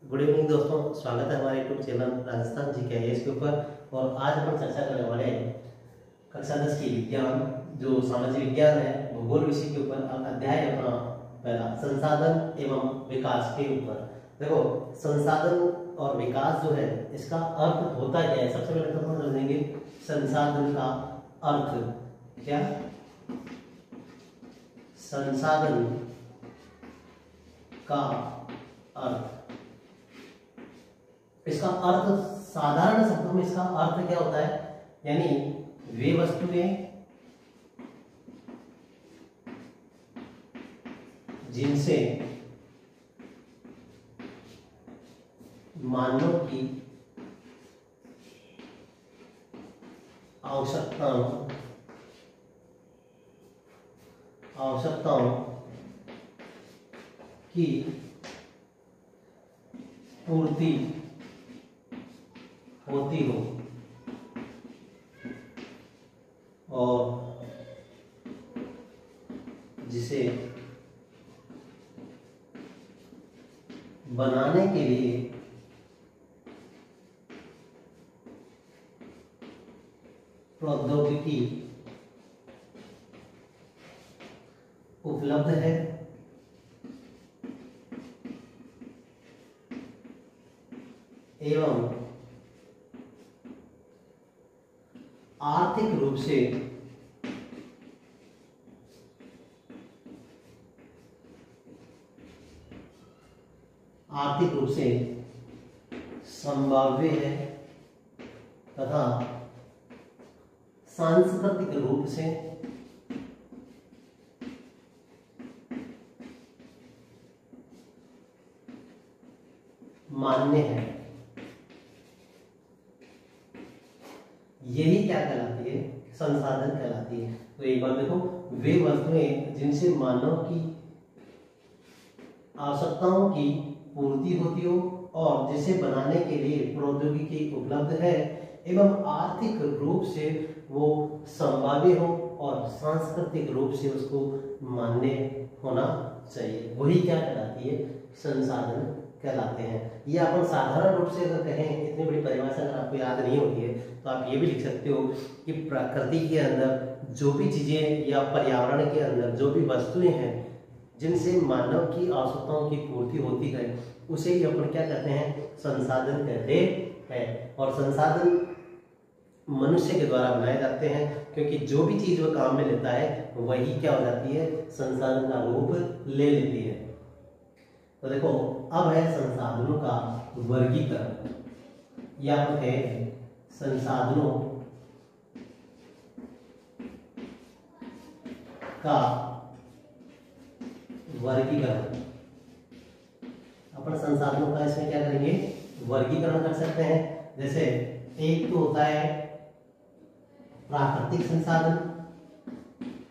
Good evening दोस्तों, स्वागत है हमारे यूट्यूब चैनल राजस्थान जी के आईएएस के ऊपर। और आज अपन चर्चा करने वाले हैं कक्षा 10 की विज्ञान जो सामाजिक विज्ञान है भूगोल विषय के ऊपर। अध्याय अपना पहला संसाधन एवं विकास के ऊपर। देखो, संसाधन और विकास जो है इसका अर्थ होता क्या है, सबसे पहले तो हम समझेंगे संसाधन का अर्थ क्या। संसाधन का अर्थ, इसका अर्थ साधारण शब्दों में इसका अर्थ क्या होता है, यानी वे वस्तुएं जिनसे मानव की आवश्यकताओं की पूर्ति होती हो और जिसे बनाने के लिए प्रौद्योगिकी उपलब्ध है एवं आर्थिक रूप से संभाव्य है तथा सांस्कृतिक रूप से मान्य है। यही क्या कहलाती है, संसाधन कहलाती है। तो एक बार देखो, वे वस्तुएं जिनसे मानव की आवश्यकताओं की पूर्ति होती हो और जिसे बनाने के लिए प्रौद्योगिकी उपलब्ध है एवं आर्थिक रूप से वो संभाव्य हो और सांस्कृतिक रूप से उसको मान्य होना चाहिए, वही क्या कहलाती है, संसाधन कहलाते हैं। ये अपन साधारण रूप से अगर कहें, इतनी बड़ी परिभाषा अगर आपको याद नहीं होती है तो आप ये भी लिख सकते हो कि प्रकृति के अंदर जो भी चीजें या पर्यावरण के अंदर जो भी वस्तुएं हैं जिनसे मानव की आवश्यकताओं की पूर्ति होती है उसे ही अपन क्या कहते हैं, संसाधन कहते हैं। और संसाधन मनुष्य के द्वारा बनाए जाते हैं, क्योंकि जो भी चीज वो काम में लेता है वही क्या हो जाती है, संसाधन का रूप ले लेती है। तो देखो, अब है संसाधनों का वर्गीकरण, या है संसाधनों का वर्गीकरण। अपन संसाधनों का इसमें क्या करेंगे, वर्गीकरण कर सकते हैं। जैसे एक तो होता है प्राकृतिक संसाधन।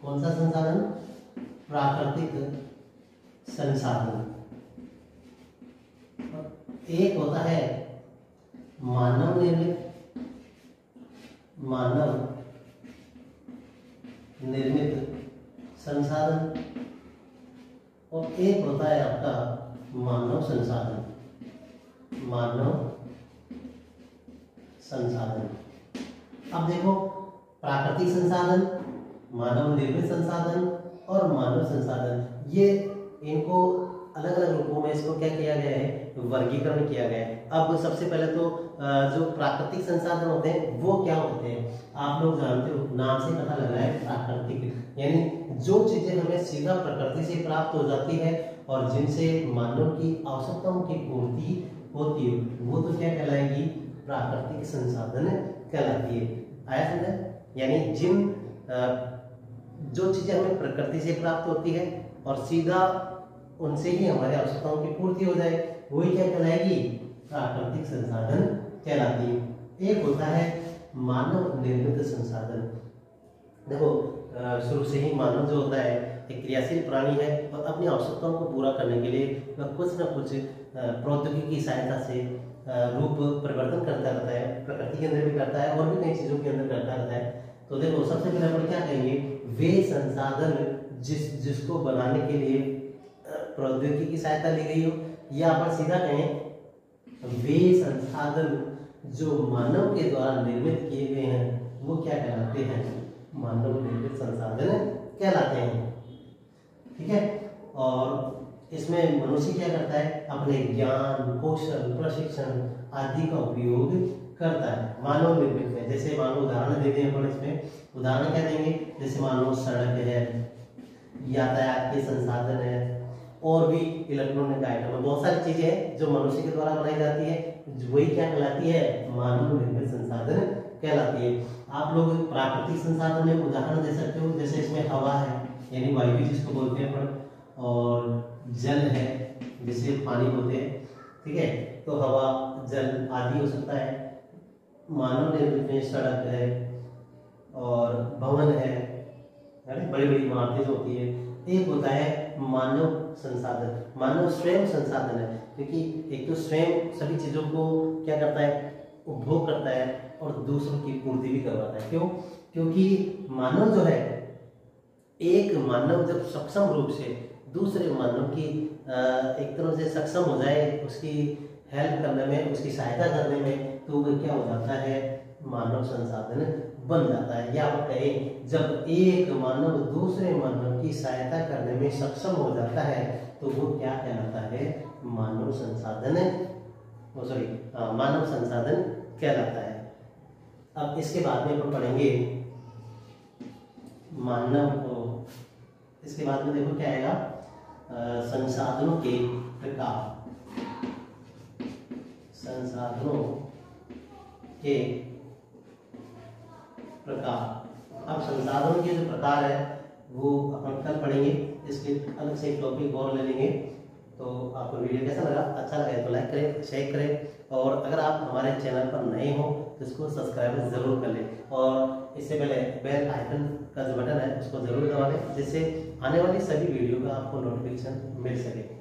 कौन सा संसाधन, प्राकृतिक संसाधन। एक होता है मानव निर्मित संसाधन और एक होता है आपका मानव संसाधन। अब देखो, प्राकृतिक संसाधन, मानव निर्मित संसाधन और मानव संसाधन, ये इनको अलग अलग रूपों में इसको क्या किया गया है, वर्गीकरण किया गया है। अब सबसे पहले तो जो प्राकृतिक संसाधन होते हैं वो क्या होते हैं, आप लोग जानते हो, नाम से पता लग रहा है प्राकृतिक, यानी जो चीजें हमें सीधा प्रकृति से प्राप्त हो जाती है और जिनसे मानव की आवश्यकताओं की पूर्ति होती है वो तो क्या कहलाएगी, प्राकृतिक संसाधन कहलाती है। आया समझ, यानी जिन जो चीजें हमें प्रकृति से प्राप्त होती है और सीधा उनसे ही हमारे आवश्यकताओं की पूर्ति हो जाए वही क्या कहलाएगी, प्राकृतिक संसाधन कहलाती है। एक होता है मानव निर्मित संसाधन। देखो, शुरू से ही मानव जो होता है एक क्रियाशील प्राणी है और अपनी आवश्यकताओं को पूरा करने के लिए वह कुछ न कुछ प्रौद्योगिकी की सहायता से रूप परिवर्तन करता रहता है, प्रकृति के अंदर भी करता है और भी कई चीजों के अंदर करता रहता है। तो देखो, सबसे पहले अपन क्या कहेंगे, वे संसाधन जिसको बनाने के लिए प्रौद्योगिकी की सहायता ली गई हो, या अपन सीधा कहें वे संसाधन जो मानव के द्वारा निर्मित किए गए हैं वो क्या कहलाते हैं? मानव निर्मित संसाधन कहलाते हैं। ठीक है, और इसमें मनुष्य क्या करता है? अपने ज्ञान, कौशल, प्रशिक्षण आदि का उपयोग करता है मानव निर्मित में। जैसे मानो उदाहरण देते हैं अपन, इसमें उदाहरण क्या देंगे? जैसे मानो सड़क है, यातायात के संसाधन है, और भी इलेक्ट्रॉनिक आइटम है, बहुत सारी चीजें हैं जो मनुष्य के द्वारा बनाई जाती है, वही क्या कहलाती है? मानव निर्मित संसाधन कहलाती है। आप लोग प्राकृतिक संसाधन में उदाहरण दे सकते हो, जैसे इसमें हवा है यानी वायु जिसको बोलते हैं अपन, और जल है जिसे पानी बोलते हैं। ठीक है, तो हवा, जल आदि हो सकता है। मानव निर्मित में सड़क है और भवन है, बड़ी बड़ी इमारतें जो होती है। एक होता है मानव संसाधन, मानव स्वयं संसाधन है, क्योंकि एक तो स्वयं सभी चीजों को क्या करता है? उपभोग करता है, और दूसरों की पूर्ति भी करवाता है। क्यों? क्योंकि मानव जो है, एक मानव जब सक्षम रूप से दूसरे मानव की एक तरह से सक्षम हो जाए, उसकी हेल्प करने में, उसकी सहायता करने में, तो वो क्या हो जाता है? मानव संसाधन बन जाता है। या आप कहें, जब एक मानव दूसरे मानव की सहायता करने में सक्षम हो जाता है तो वो क्या कहलाता है? मानव संसाधन, मानव संसाधन कहलाता है। अब इसके बाद में अपन पढ़ेंगे मानव को, इसके बाद में देखो क्या आएगा? संसाधनों के प्रकार, संसाधनों के प्रकार। अब संसाधनों के जो प्रकार है वो अपन कल पढ़ेंगे, इसके अलग से एक टॉपिक और ले लेंगे। तो आपको वीडियो कैसा लगा? अच्छा लगा तो लाइक करें, शेयर करें, और अगर आप हमारे चैनल पर नए हो तो इसको सब्सक्राइब जरूर कर लें, और इससे पहले बेल आइकन का जो बटन है उसको जरूर दबा लें, जिससे आने वाली सभी वीडियो का आपको नोटिफिकेशन मिल सके।